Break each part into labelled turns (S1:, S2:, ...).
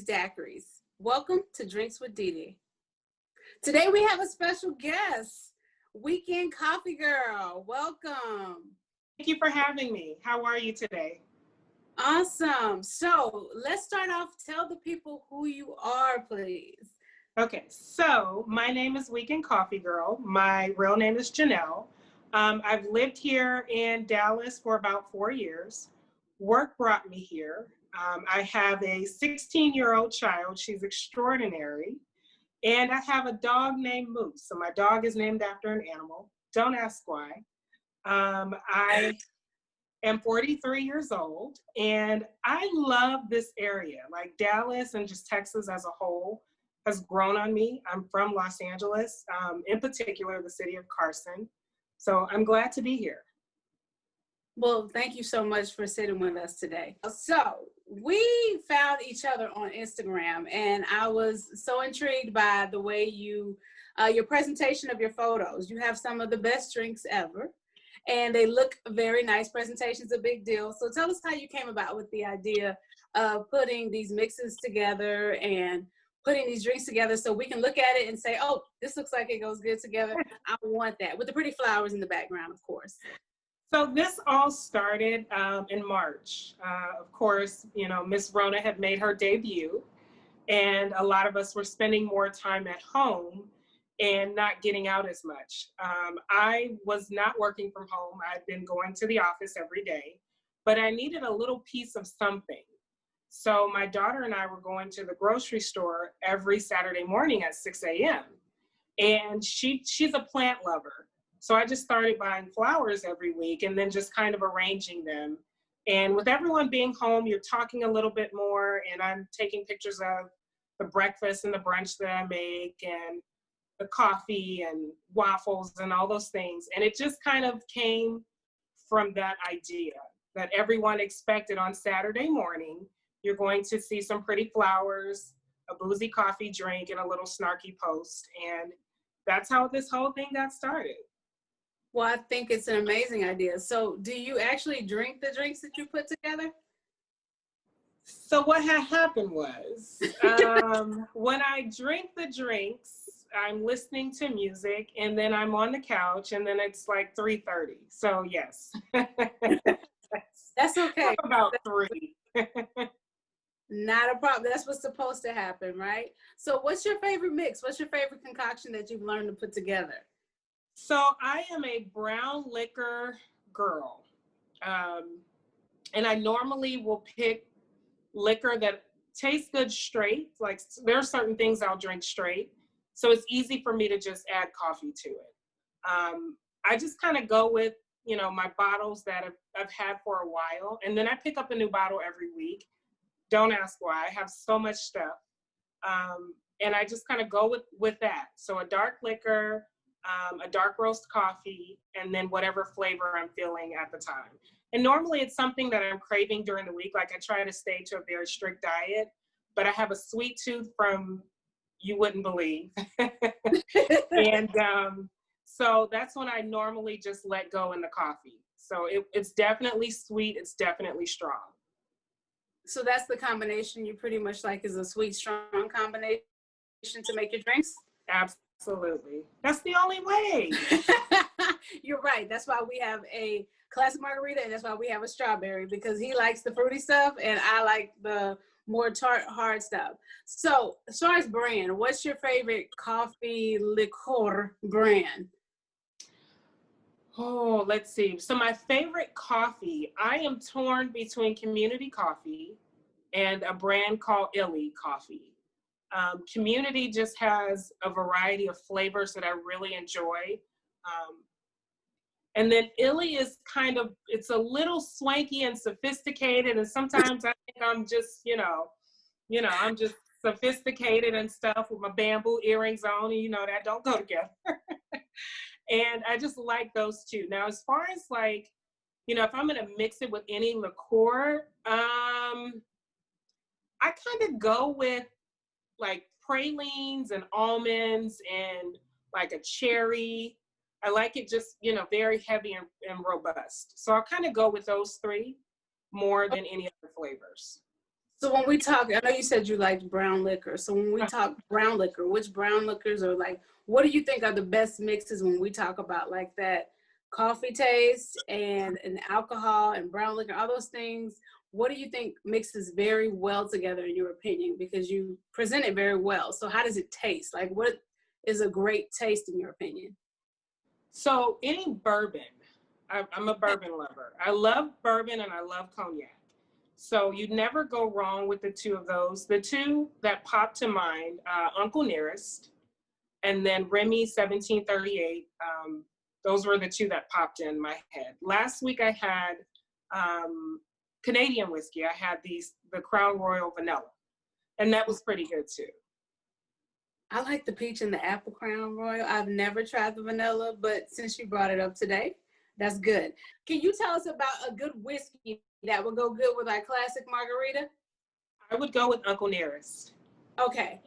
S1: daiquiris. Welcome to Drinks with Dee Dee. Today we have a special guest, Weekend Coffee Guh. Welcome.
S2: Thank you for having me. How are you today?
S1: Awesome. So let's start off. Tell the people who you are, please.
S2: Okay, so my name is Weekend Coffee Guh. My real name is Janelle. I've lived here in Dallas for about 4 years. Work brought me here. I have a 16-year-old child. She's extraordinary. And I have a dog named Moose. So my dog is named after an animal. Don't ask why. I am 43 years old, and I love this area. Like Dallas and just Texas as a whole has grown on me. I'm from Los Angeles, in particular, the city of Carson. So I'm glad to be here.
S1: Well, thank you so much for sitting with us today. So we found each other on Instagram, and I was so intrigued by the way your presentation of your photos. You have some of the best drinks ever, and they look very nice. Presentation's a big deal. So tell us how you came about with the idea of putting these mixes together and putting these drinks together so we can look at it and say, oh, this looks like it goes good together. I want that, with the pretty flowers in the background, of course.
S2: So this all started in March. Of course, you know, Miss Rona had made her debut, and a lot of us were spending more time at home and not getting out as much. I was not working from home. I'd been going to the office every day, but I needed a little piece of something. So my daughter and I were going to the grocery store every Saturday morning at 6 a.m. And she's a plant lover. So I just started buying flowers every week and then just kind of arranging them. And with everyone being home, you're talking a little bit more, and I'm taking pictures of the breakfast and the brunch that I make and the coffee and waffles and all those things. And it just kind of came from that idea that everyone expected on Saturday morning, you're going to see some pretty flowers, a boozy coffee drink, and a little snarky post. And that's how this whole thing got started.
S1: Well, I think it's an amazing idea. So do you actually drink the drinks that you put together?
S2: So what had happened was, when I drink the drinks, I'm listening to music, and then I'm on the couch, and then it's like 3:30. So yes.
S1: That's okay.
S2: About 3.
S1: Not a problem. That's what's supposed to happen, right? So what's your favorite mix? What's your favorite concoction that you've learned to put together?
S2: So I am a brown liquor girl. And I normally will pick liquor that tastes good straight. Like there are certain things I'll drink straight. So it's easy for me to just add coffee to it. I just kind of go with, you know, my bottles that I've had for a while. And then I pick up a new bottle every week. Don't ask why. I have so much stuff. And I just kind of go with that. So a dark liquor, a dark roast coffee, and then whatever flavor I'm feeling at the time. And normally it's something that I'm craving during the week. Like I try to stay to a very strict diet, but I have a sweet tooth from you wouldn't believe. And so that's when I normally just let go in the coffee. So it's definitely sweet. It's definitely strong.
S1: So that's the combination you pretty much like, is a sweet, strong combination to make your drinks?
S2: Absolutely. That's the only way.
S1: You're right. That's why we have a classic margarita, and that's why we have a strawberry, because he likes the fruity stuff and I like the more tart, hard stuff. So as far as brand, what's your favorite coffee liqueur brand?
S2: Oh, let's see. So my favorite coffee, I am torn between Community Coffee and a brand called Illy Coffee. Community just has a variety of flavors that I really enjoy. And then Illy is kind of, it's a little swanky and sophisticated. And sometimes I think I'm just, I'm just sophisticated and stuff with my bamboo earrings on, and that don't go together. And I just like those two. Now, as far as like, if I'm going to mix it with any liqueur, I kind of go with like pralines and almonds and like a cherry. I like it just, very heavy and robust. So I'll kind of go with those three more than any other flavors.
S1: So when we talk, I know you said you liked brown liquor. So when we talk brown liquor, which brown liquors are like, what do you think are the best mixes when we talk about like that coffee taste and an alcohol and brown liquor, all those things? What do you think mixes very well together in your opinion? Because you present it very well. So how does it taste? Like what is a great taste in your opinion?
S2: So any bourbon, I'm a bourbon lover. I love bourbon and I love cognac. So you'd never go wrong with the two of those. The two that pop to mind, Uncle Nearest and then Remy 1738. Those were the two that popped in my head. Last week I had Canadian whiskey. I had the Crown Royal Vanilla, and that was pretty good too.
S1: I like the peach and the apple Crown Royal. I've never tried the vanilla, but since you brought it up today, that's good. Can you tell us about a good whiskey that would go good with our classic margarita?
S2: I would go with Uncle Nearest.
S1: Okay.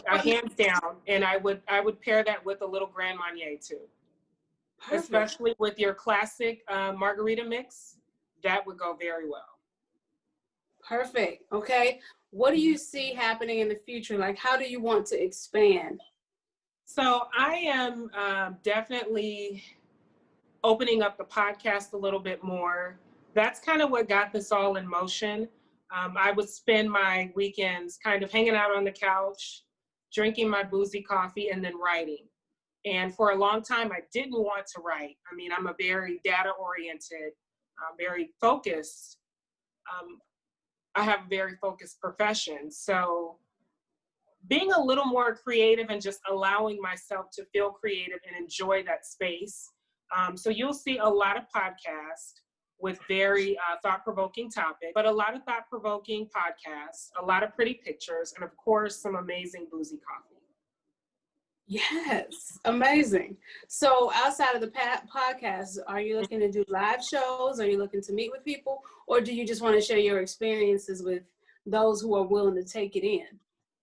S2: Hands down, and I would pair that with a little Grand Marnier too. Perfect. Especially with your classic margarita mix, that would go very well.
S1: Perfect. Okay. What do you see happening in the future? Like, how do you want to expand?
S2: So I am definitely opening up the podcast a little bit more. That's kind of what got this all in motion. I would spend my weekends kind of hanging out on the couch, drinking my boozy coffee, and then writing. And for a long time, I didn't want to write. I mean, I'm a very data-oriented, very focused. I have a very focused profession. So being a little more creative and just allowing myself to feel creative and enjoy that space. So you'll see a lot of podcasts with very thought-provoking topics, but a lot of thought-provoking podcasts, a lot of pretty pictures, and of course, some amazing boozy coffee.
S1: Yes, amazing. So outside of the podcast, are you looking to do live shows? Are you looking to meet with people? Or do you just want to share your experiences with those who are willing to take it in?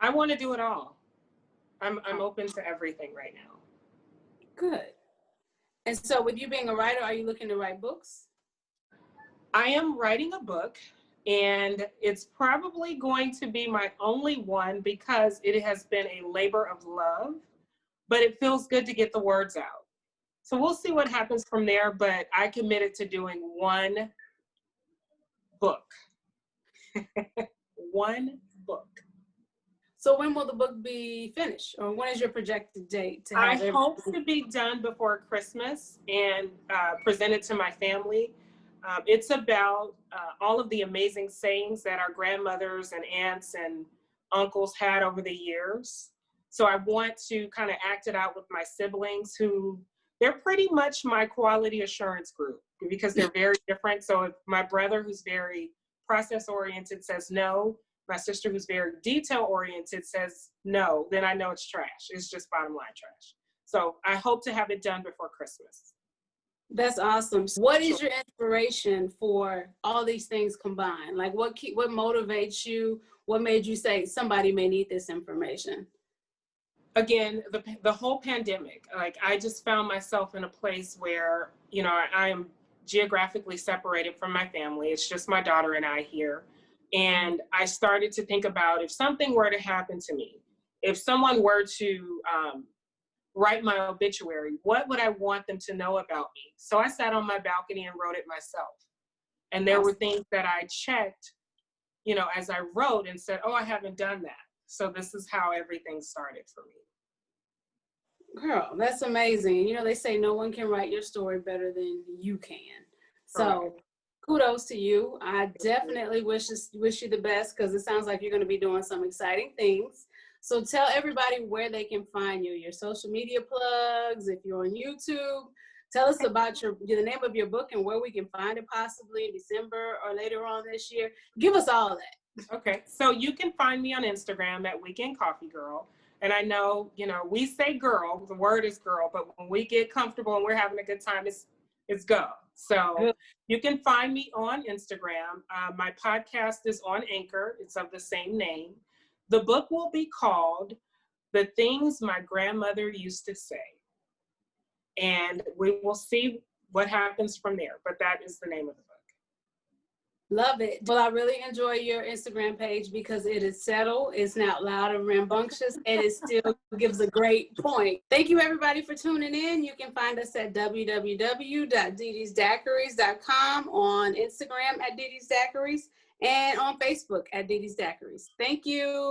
S2: I want to do it all. I'm open to everything right now.
S1: Good. And so with you being a writer, are you looking to write books?
S2: I am writing a book, and it's probably going to be my only one because it has been a labor of love, but it feels good to get the words out. So we'll see what happens from there, but I committed to doing one book. One book.
S1: So when will the book be finished, or when is your projected date to have
S2: I hope to be done before Christmas and present it to my family. It's about all of the amazing sayings that our grandmothers and aunts and uncles had over the years. So I want to kind of act it out with my siblings who, they're pretty much my quality assurance group because they're very different. So if my brother, who's very process oriented, says no, my sister, who's very detail oriented, says no, then I know it's trash. It's just bottom line trash. So I hope to have it done before Christmas.
S1: That's awesome. What is your inspiration for all these things combined? Like what motivates you? What made you say somebody may need this information?
S2: Again, the whole pandemic, like I just found myself in a place where, you know, I am geographically separated from my family. It's just my daughter and I here. And I started to think about if something were to happen to me, if someone were to write my obituary, what would I want them to know about me? So I sat on my balcony and wrote it myself. And there were things that I checked, you know, as I wrote and said, oh, I haven't done that. So this is how everything started for me.
S1: Girl, that's amazing. You know, they say no one can write your story better than you can. So kudos to you. I definitely wish you the best because it sounds like you're going to be doing some exciting things. So tell everybody where they can find you, your social media plugs, if you're on YouTube. Tell us about the name of your book and where we can find it possibly in December or later on this year. Give us all that.
S2: Okay, so you can find me on Instagram at Weekend Coffee Guh. And I know, you know, we say girl, the word is girl, but when we get comfortable and we're having a good time, it's go. So you can find me on Instagram. My podcast is on Anchor. It's of the same name. The book will be called The Things My Grandmother Used to Say. And we will see what happens from there, but that is the name of the book.
S1: Love it. Well, I really enjoy your Instagram page because it is settled, it's not loud and rambunctious, and it still gives a great point. Thank you, everybody, for tuning in. You can find us at www.deedesdaiquiris.com, on Instagram at Dee Dee's Daiquiris, and on Facebook at Dee Dee's Daiquiris. Thank you.